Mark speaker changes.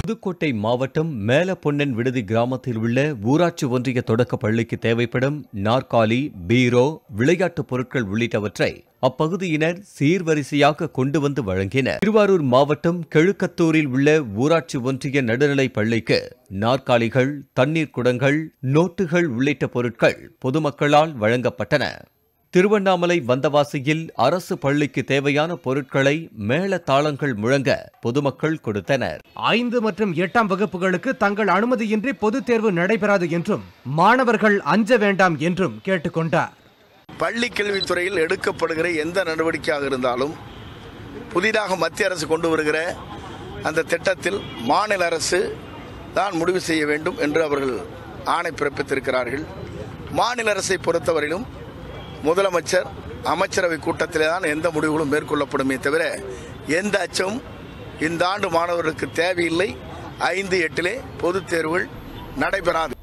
Speaker 1: புதுக்கோட்டை மாவட்டம் மேலப்பொன்னன் விடுதி கிராமத்தில் உள்ள ஊராட்சி ஒன்றிய தொடக்க பள்ளிக்கு தேவைப்படும் நாற்காலி, பீரோ, விளையாட்டுப் பொருட்கள் உள்ளிட்டவற்றை அப்பகுதியினர் சீர்வரிசையாக கொண்டு வந்து வழங்கினர். திருவாரூர் மாவட்டம் கெழுக்கத்தூரில் உள்ள ஊராட்சி ஒன்றிய நடுநிலைப் பள்ளிக்கு நாற்காலிகள், தண்ணீர் குடங்கள், நோட்டுகள் உள்ளிட்ட பொருட்கள் பொதுமக்களால் வழங்கப்பட்டன. திருவண்ணாமலை வந்தவாசியில் அரசு பள்ளிக்கு தேவையான பொருட்களை மேள தாளங்கள் முழங்க பொதுமக்கள் கொடுத்தனர்.
Speaker 2: 5 மற்றும் 8ஆம் வகுப்புகளுக்கு தங்கள் அனுமதியின்றி பொதுத் தேர்வு நடைபெறாது என்றும் மாணவர்கள் அஞ்ச வேண்டாம் என்றும் கேட்டுக்கொண்டார்.
Speaker 3: பள்ளி கல்வித்துறையில் எடுக்கப்படுகிற எந்த நடவடிக்கையாக இருந்தாலும் புதிதாக மத்திய அரசு கொண்டு வருகிற அந்த திட்டத்தில் மாநில அரசு தான் முடிவு செய்ய வேண்டும் என்று அவர்கள் ஆணை பிறப்பித்திருக்கிறார்கள். மாநில அரசை பொறுத்தவரையிலும் முதலமைச்சர் அமைச்சரவை கூட்டத்திலே தான் எந்த முடிவுகளும் மேற்கொள்ளப்படுமே தவிர எந்த அச்சமும் இந்த ஆண்டு மாணவர்களுக்கு தேவையில்லை. 5, 8 பொதுத் தேர்வுகள் நடைபெறாது.